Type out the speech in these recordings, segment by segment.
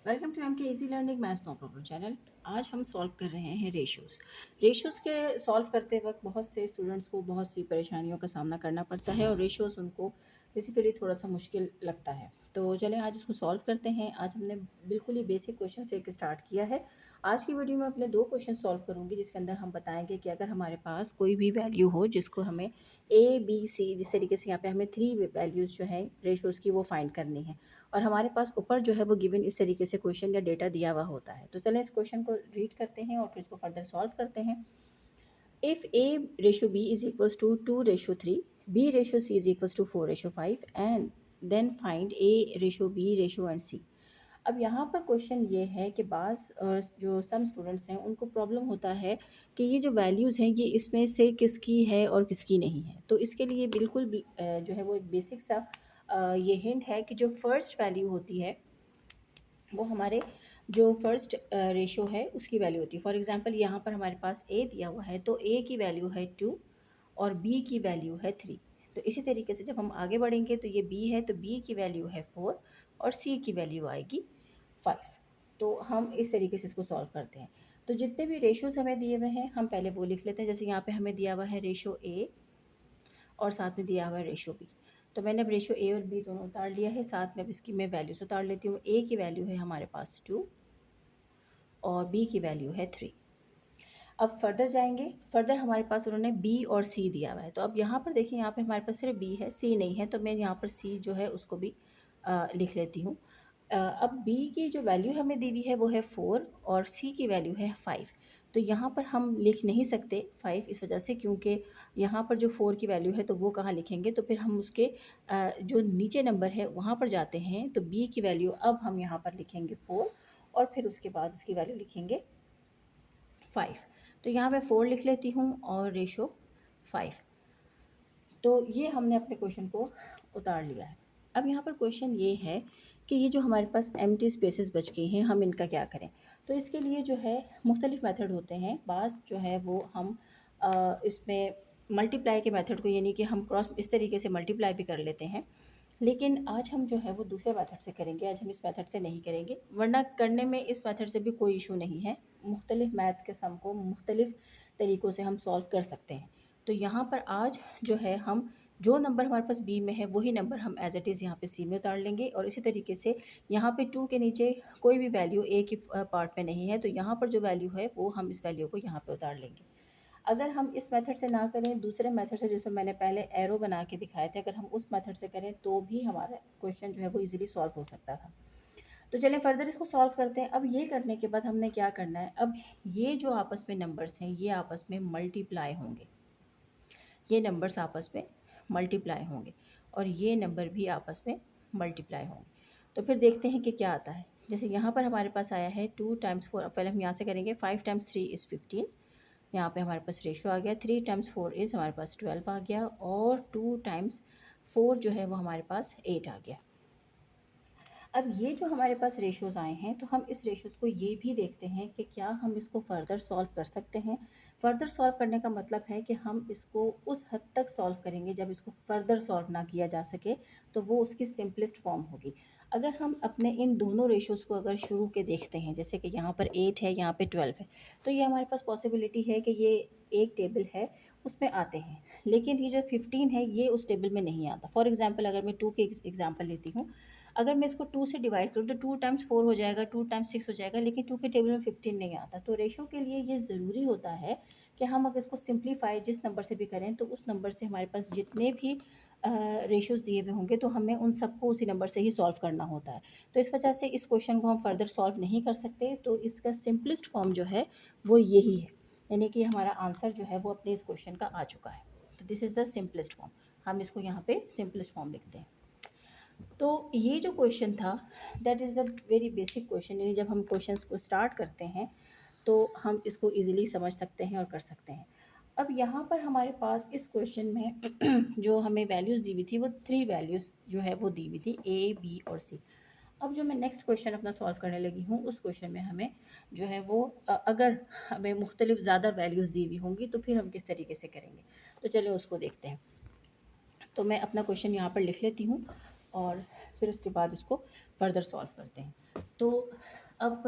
Welcome to MK easy learning maths no problem channel. आज हम solve कर रहे हैं रेशियोज़ के सॉल्व करते वक्त बहुत से स्टूडेंट्स को बहुत सी परेशानियों का सामना करना पड़ता है और रेशियोज़ उनको बेसिकली थोड़ा सा मुश्किल लगता है। तो चलें आज इसको सॉल्व करते हैं। आज हमने बिल्कुल ही बेसिक क्वेश्चन से एक स्टार्ट किया है। आज की वीडियो में अपने 2 क्वेश्चन सॉल्व करूँगी जिसके अंदर हम बताएंगे कि अगर हमारे पास कोई भी वैल्यू हो जिसको हमें ए बी सी, जिस तरीके से यहाँ पे हमें 3 वैल्यूज़ जो है रेशियोज़ की वो फाइंड करनी है और हमारे पास ऊपर जो है वो गिवन इस तरीके से क्वेश्चन या डेटा दिया हुआ होता है। तो चलें इस क्वेश्चन को रीड करते हैं और फिर इसको फर्दर सॉल्व करते हैं। If A ratio B is equals to 2:3, B ratio C is equals to 4:5 and then find A ratio B ratio and C. अब यहाँ पर क्वेश्चन ये है कि जो सम स्टूडेंट्स हैं उनको प्रॉब्लम होता है कि ये जो वैल्यूज़ हैं ये इसमें से किसकी है और किसकी नहीं है। तो इसके लिए बिल्कुल जो है वो एक बेसिक सा ये हिंट है कि जो फर्स्ट वैल्यू होती है वो हमारे जो फर्स्ट रेशो है उसकी वैल्यू होती है। फॉर एग्जांपल यहाँ पर हमारे पास ए दिया हुआ है तो ए की वैल्यू है 2 और बी की वैल्यू है 3। तो इसी तरीके से जब हम आगे बढ़ेंगे तो ये बी है तो बी की वैल्यू है 4 और सी की वैल्यू आएगी 5। तो हम इस तरीके से इसको सॉल्व करते हैं। तो जितने भी रेशोज हमें दिए हुए हैं हम पहले वो लिख लेते हैं। जैसे यहाँ पे हमें दिया हुआ है रेशो ए और साथ में दिया हुआ है रेशो बी। तो मैंने अब रेशो ए और बी दोनों उतार लिया है, साथ में अब इसकी मैं वैल्यूज उतार लेती हूँ। ए की वैल्यू है हमारे पास 2 और बी की वैल्यू है 3। अब फर्दर जाएंगे, फर्दर हमारे पास उन्होंने बी और सी दिया हुआ है। तो अब यहाँ पर देखिए यहाँ पे हमारे पास सिर्फ बी है, सी नहीं है, तो मैं यहाँ पर सी जो है उसको भी लिख लेती हूँ। अब बी की जो वैल्यू हमें दी हुई है वो है 4 और सी की वैल्यू है 5। तो यहाँ पर हम लिख नहीं सकते 5 इस वजह से क्योंकि यहाँ पर जो 4 की वैल्यू है तो वो कहाँ लिखेंगे, तो फिर हम उसके जो नीचे नंबर है वहाँ पर जाते हैं। तो बी की वैल्यू अब हम यहाँ पर लिखेंगे 4 और फिर उसके बाद उसकी वैल्यू लिखेंगे 5। तो यहाँ मैं 4 लिख लेती हूँ और रेशो 5। तो ये हमने अपने क्वेश्चन को उतार लिया है। अब यहाँ पर क्वेश्चन ये है कि ये जो हमारे पास एम्प्टी स्पेसेस बच गई हैं हम इनका क्या करें। तो इसके लिए जो है मुख्तलिफ मेथड होते हैं। बास जो है वो हम इसमें मल्टीप्लाई के मेथड को, यानी कि हम क्रॉस इस तरीके से मल्टीप्लाई भी कर लेते हैं, लेकिन आज हम जो है वो दूसरे मेथड से करेंगे। आज हम इस मेथड से नहीं करेंगे, वरना करने में इस मेथड से भी कोई इशू नहीं है। मुख्तलिफ मैथ्स के सम को मुख्तलिफ तरीक़ों से हम सॉल्व कर सकते हैं। तो यहाँ पर आज जो है हम जो नंबर हमारे पास बी में है वही नंबर हम एज इट इज़ यहाँ पे सी में उतार लेंगे और इसी तरीके से यहाँ पे 2 के नीचे कोई भी वैल्यू ए की पार्ट में नहीं है, तो यहाँ पर जो वैल्यू है वो हम इस वैल्यू को यहाँ पे उतार लेंगे। अगर हम इस मेथड से ना करें, दूसरे मेथड से जिसमें मैंने पहले एरो बना के दिखाए थे, अगर हम उस मेथड से करें तो भी हमारा क्वेश्चन जो है वो इजीली सॉल्व हो सकता था। तो चलें फर्दर इसको सॉल्व करते हैं। अब ये करने के बाद हमने क्या करना है, अब ये जो आपस में नंबर्स हैं ये आपस में मल्टीप्लाई होंगे, ये नंबर्स आपस में मल्टीप्लाई होंगे और ये नंबर भी आपस में मल्टीप्लाई होंगे। तो फिर देखते हैं कि क्या आता है। जैसे यहाँ पर हमारे पास आया है 2 टाइम्स 4। अब पहले हम यहाँ से करेंगे 5 टाइम्स 3 इज़ 15। यहाँ पे हमारे पास रेशो आ गया 3 टाइम्स 4 इज़ हमारे पास 12 आ गया और 2 टाइम्स 4 जो है वो हमारे पास 8 आ गया। अब ये जो हमारे पास रेशोज़ आए हैं तो हम इस रेशोज़ को ये भी देखते हैं कि क्या हम इसको फ़र्दर सॉल्व कर सकते हैं। फ़र्दर सॉल्व करने का मतलब है कि हम इसको उस हद तक सॉल्व करेंगे जब इसको फ़र्दर सॉल्व ना किया जा सके, तो वो उसकी सिंपलेस्ट फॉर्म होगी। अगर हम अपने इन दोनों रेशोज़ को अगर शुरू के देखते हैं, जैसे कि यहाँ पर 8 है, यहाँ पे 12 है, तो ये हमारे पास पॉसिबिलिटी है कि ये एक टेबल है उसमें आते हैं, लेकिन ये जो 15 है ये उस टेबल में नहीं आता। फॉर एग्ज़ाम्पल अगर मैं 2 की एग्ज़ाम्पल लेती हूँ, अगर मैं इसको 2 से डिवाइड करूँ तो 2 टाइम्स 4 हो जाएगा, 2 टाइम्स 6 हो जाएगा, लेकिन 2 के टेबल में 15 नहीं आता। तो रेशो के लिए ये ज़रूरी होता है कि हम अगर इसको सिंप्लीफाई जिस नंबर से भी करें तो उस नंबर से हमारे पास जितने भी रेशोज़ दिए हुए होंगे तो हमें उन सबको उसी नंबर से ही सॉल्व करना होता है। तो इस वजह से इस क्वेश्चन को हम फर्दर सॉल्व नहीं कर सकते। तो इसका सिंपलेस्ट फॉर्म जो है वो यही है, यानी कि हमारा आंसर जो है वो अपने इस क्वेश्चन का आ चुका है। तो this is the simplest form. हम इसको यहाँ पे सिंपलेस्ट फॉर्म लिखते हैं। तो ये जो क्वेश्चन था that is a very basic question, यानी जब हम क्वेश्चंस को स्टार्ट करते हैं तो हम इसको इजीली समझ सकते हैं और कर सकते हैं। अब यहाँ पर हमारे पास इस क्वेश्चन में जो हमें वैल्यूज़ दी हुई थी वो 3 वैल्यूज़ जो है वो दी हुई थी, ए बी और सी। अब जो मैं नेक्स्ट क्वेश्चन अपना सॉल्व करने लगी हूँ उस क्वेश्चन में हमें जो है वो अगर हमें मुख्तलिफ ज़्यादा वैल्यूज़ दी हुई होंगी तो फिर हम किस तरीके से करेंगे। तो चलिए उसको देखते हैं। तो मैं अपना क्वेश्चन यहाँ पर लिख लेती हूँ। और फिर उसके बाद इसको फर्दर सॉल्व करते हैं। तो अब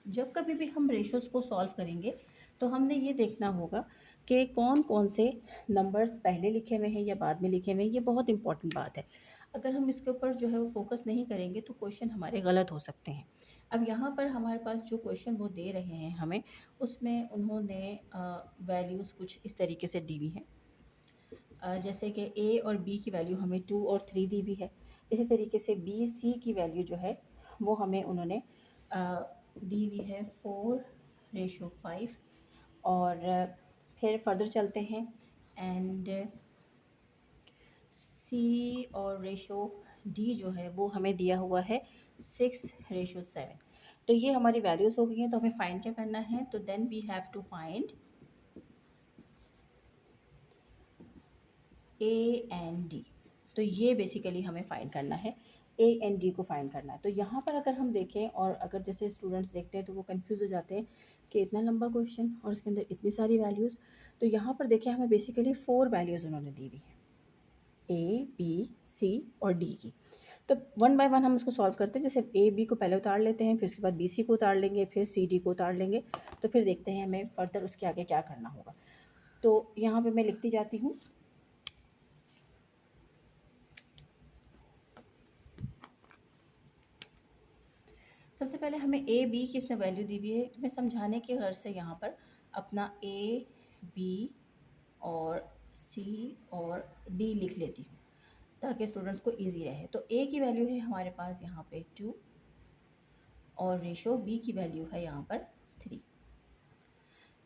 जब कभी भी हम रेशोज़ को सॉल्व करेंगे तो हमने ये देखना होगा कि कौन कौन से नंबर्स पहले लिखे हुए हैं या बाद में लिखे हुए हैं। ये बहुत इंपॉर्टेंट बात है। अगर हम इसके ऊपर जो है वो फोकस नहीं करेंगे तो क्वेश्चन हमारे गलत हो सकते हैं। अब यहाँ पर हमारे पास जो क्वेश्चन वो दे रहे हैं हमें, उसमें उन्होंने वैल्यूज़ कुछ इस तरीके से दी हुई हैं। जैसे कि ए और बी की वैल्यू हमें 2 और 3 दी हुई है। इसी तरीके से बी सी की वैल्यू जो है वो हमें उन्होंने दी हुई है 4:5। और फिर फर्दर चलते हैं एंड सी और रेशो डी जो है वो हमें दिया हुआ है 6:7। तो ये हमारी वैल्यूज़ हो गई हैं। तो हमें फाइंड क्या करना है, तो then we have to find A and D. तो ये बेसिकली हमें फाइंड करना है, ए एंड डी को फाइंड करना है। तो यहाँ पर अगर हम देखें और अगर जैसे स्टूडेंट्स देखते हैं तो वो कंफ्यूज हो जाते हैं कि इतना लंबा क्वेश्चन और इसके अंदर इतनी सारी वैल्यूज़। तो यहाँ पर देखें हमें बेसिकली 4 वैल्यूज़ उन्होंने दी हुई हैं, ए बी सी और डी की। तो वन बाय वन हम इसको सॉल्व करते हैं। जैसे ए बी को पहले उतार लेते हैं, फिर उसके बाद बी सी को उतार लेंगे, फिर सी डी को उतार लेंगे। तो फिर देखते हैं हमें फर्दर उसके आगे क्या करना होगा। तो यहाँ पे मैं लिखती जाती हूँ। सबसे पहले हमें ए बी की उसने वैल्यू दी हुई है। मैं समझाने के गर्ज से यहाँ पर अपना ए बी और सी और डी लिख लेती हूँ ताकि स्टूडेंट्स को इजी रहे। तो ए की वैल्यू है हमारे पास यहाँ पे 2 और रेशो बी की वैल्यू है यहाँ पर 3।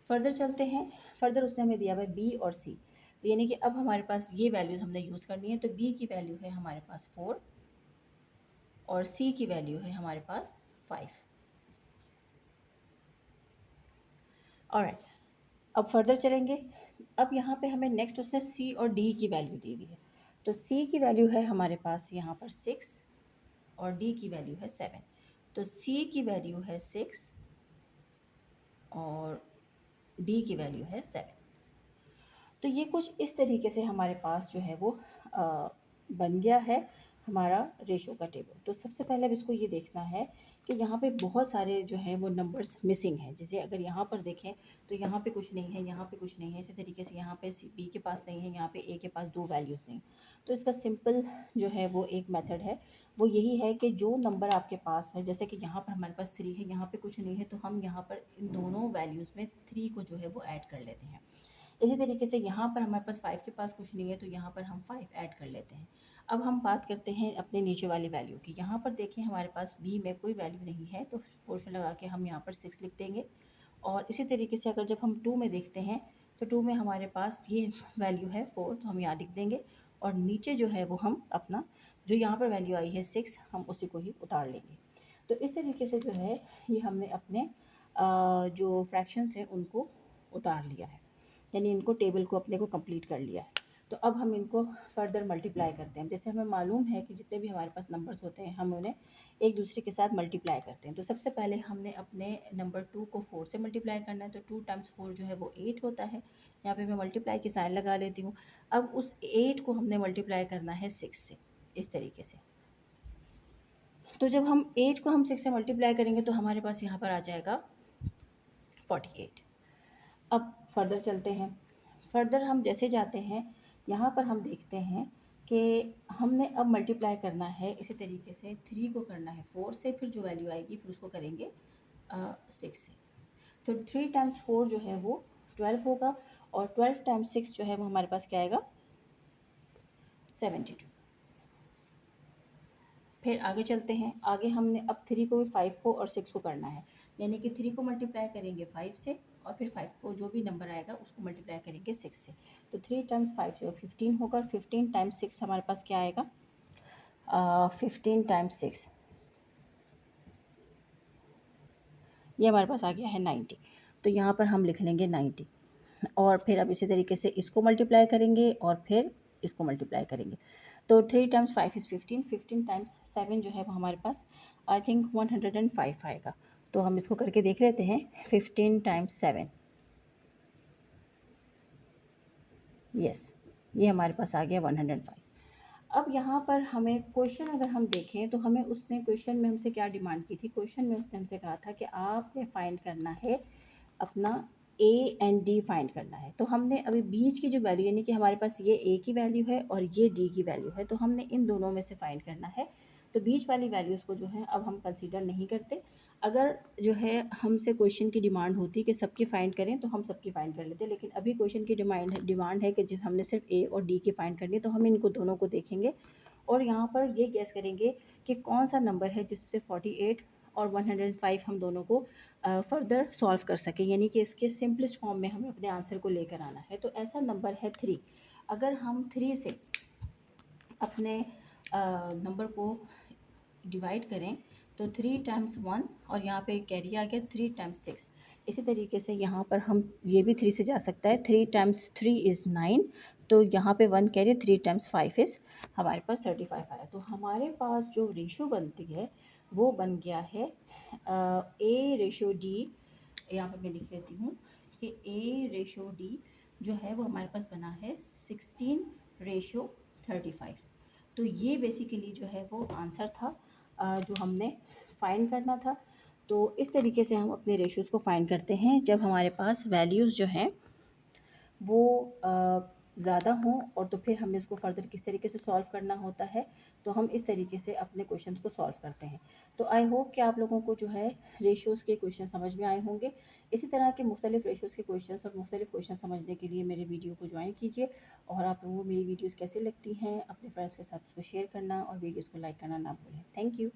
फर्दर चलते हैं। फर्दर उसने हमें दिया हुआ है बी और सी। तो यानी कि अब हमारे पास ये वैल्यूज़ हमने यूज़ करनी है। तो बी की वैल्यू है हमारे पास 4 और सी की वैल्यू है हमारे पास 5। ऑलराइट, अब फर्दर चलेंगे। अब यहाँ पे हमें नेक्स्ट उसने सी और डी की वैल्यू दी हुई है। तो सी की वैल्यू है हमारे पास यहाँ पर 6 और डी की वैल्यू है 7। तो सी की वैल्यू है 6 और डी की वैल्यू है 7। तो ये कुछ इस तरीके से हमारे पास जो है वो बन गया है हमारा रेशो का टेबल। तो सबसे पहले अब इसको ये देखना है कि यहाँ पे बहुत सारे जो हैं वो नंबर्स मिसिंग हैं। जैसे अगर यहाँ पर देखें तो यहाँ पे कुछ नहीं है, यहाँ पे कुछ नहीं है। इसी तरीके से यहाँ पे बी के पास नहीं है, यहाँ पे ए के पास 2 वैल्यूज़ नहीं। तो इसका सिंपल जो है वो एक मेथड है, वो यही है कि जो नंबर आपके पास है, जैसे कि यहाँ पर हमारे पास 3 है, यहाँ पे कुछ नहीं है, तो हम यहाँ पर इन दोनों वैल्यूज़ में 3 को जो है वो ऐड कर लेते हैं। इसी तरीके से यहाँ पर हमारे पास 5 के पास कुछ नहीं है, तो यहाँ पर हम 5 ऐड कर लेते हैं। अब हम बात करते हैं अपने नीचे वाली वैल्यू की। यहाँ पर देखिए हमारे पास बी में कोई वैल्यू नहीं है, तो पोर्शन लगा के हम यहाँ पर 6 लिख देंगे। और इसी तरीके से अगर जब हम 2 में देखते हैं तो 2 में हमारे पास ये वैल्यू है 4, तो हम यहाँ लिख देंगे। और नीचे जो है वो हम अपना जो यहाँ पर वैल्यू आई है 6, हम उसी को ही उतार लेंगे। तो इस तरीके से जो है ये हमने अपने जो फ्रैक्शंस हैं उनको उतार लिया है, यानी इनको टेबल को अपने को कंप्लीट कर लिया है। तो अब हम इनको फर्दर मल्टीप्लाई करते हैं। जैसे हमें मालूम है कि जितने भी हमारे पास नंबर्स होते हैं हम उन्हें एक दूसरे के साथ मल्टीप्लाई करते हैं। तो सबसे पहले हमने अपने नंबर 2 को 4 से मल्टीप्लाई करना है। तो 2 टाइम्स 4 जो है वो 8 होता है। यहाँ पे मैं मल्टीप्लाई की साइन लगा लेती हूँ। अब उस 8 को हमने मल्टीप्लाई करना है 6 से, इस तरीके से। तो जब हम 8 को हम 6 से मल्टीप्लाई करेंगे तो हमारे पास यहाँ पर आ जाएगा 48। अब फर्दर चलते हैं। फर्दर हम जैसे जाते हैं यहाँ पर हम देखते हैं कि हमने अब मल्टीप्लाई करना है इसी तरीके से। 3 को करना है 4 से, फिर जो वैल्यू आएगी फिर उसको करेंगे 6 से। तो 3 टाइम्स 4 जो है वो 12 होगा और 12 टाइम्स 6 जो है वो हमारे पास क्या आएगा 72। फिर आगे चलते हैं। आगे हमने अब 3 को भी 5 को और 6 को करना है, यानी कि 3 को मल्टीप्लाई करेंगे 5 से और फिर 5 को जो भी नंबर आएगा उसको मल्टीप्लाई करेंगे 6 से। तो 3 टाइम्स 5 जो 15 होगा और 15 टाइम्स 6 हमारे पास क्या आएगा 15 टाइम्स 6, ये हमारे पास आ गया है 90। तो यहाँ पर हम लिख लेंगे 90 और फिर अब इसी तरीके से इसको मल्टीप्लाई करेंगे और फिर इसको मल्टीप्लाई करेंगे। तो 3 टाइम्स 5 इज़ 15, 15 टाइम्स 7 जो है वो हमारे पास आई थिंक 105 आएगा। तो हम इसको करके देख लेते हैं। 15 टाइम्स 7, यस, ये हमारे पास आ गया 105। अब यहाँ पर हमें क्वेश्चन अगर हम देखें तो हमें उसने क्वेश्चन में हमसे क्या डिमांड की थी। क्वेश्चन में उसने हमसे कहा था कि आपने फाइंड करना है अपना ए एंड डी फाइंड करना है। तो हमने अभी बीच की जो वैल्यू, यानी कि हमारे पास ये ए की वैल्यू है और ये डी की वैल्यू है, तो हमने इन दोनों में से फाइंड करना है। तो बीच वाली वैल्यूज़ को जो है अब हम कंसीडर नहीं करते। अगर जो है हमसे क्वेश्चन की डिमांड होती कि सबकी फाइंड करें तो हम सबकी फाइंड कर लेते, लेकिन अभी क्वेश्चन की डिमांड है कि जब हमने सिर्फ ए और डी की फाइंड करनी है, तो हम इनको दोनों को देखेंगे और यहाँ पर ये गेस करेंगे कि कौन सा नंबर है जिससे 48 और 105 हम दोनों को फर्दर सॉल्व कर सकें, यानी कि इसके सिंपलेस्ट फॉर्म में हमें अपने आंसर को लेकर आना है। तो ऐसा नंबर है 3। अगर हम 3 से अपने नंबर को डिवाइड करें तो 3 टाइम्स 1 और यहाँ पे कैरी आ गया 3 टाइम्स 6। इसी तरीके से यहाँ पर हम ये भी 3 से जा सकता है, 3 टाइम्स 3 इज़ 9। तो यहाँ पे 1 कैरी, 3 टाइम्स 5 इज़ हमारे पास 35 आया। तो हमारे पास जो रेशो बनती है वो बन गया है ए रेशो डी। यहाँ पे मैं लिख लेती हूँ कि ए रेशो डी जो है वो हमारे पास बना है 16:35। तो ये बेसिकली जो है वो आंसर था जो हमने फाइंड करना था। तो इस तरीके से हम अपने रेशियोज़ को फाइंड करते हैं जब हमारे पास वैल्यूज़ जो हैं वो ज़्यादा हों, और तो फिर हमें इसको फर्दर किस तरीके से सॉल्व करना होता है, तो हम इस तरीके से अपने क्वेश्चंस को सॉल्व करते हैं। तो आई होप कि आप लोगों को जो है रेशियोज़ के क्वेश्चन समझ में आए होंगे। इसी तरह के मुख्तलिफ रेशियोज़ के क्वेश्चंस और मुख्तलिफ क्वेश्चन समझने के लिए मेरे वीडियो को ज्वाइन कीजिए। और आप लोगों को मेरी वीडियोज़ कैसी लगती हैं अपने फ्रेंड्स के साथ उसको शेयर करना और वीडियोज़ को लाइक करना ना भूलें। Thank you.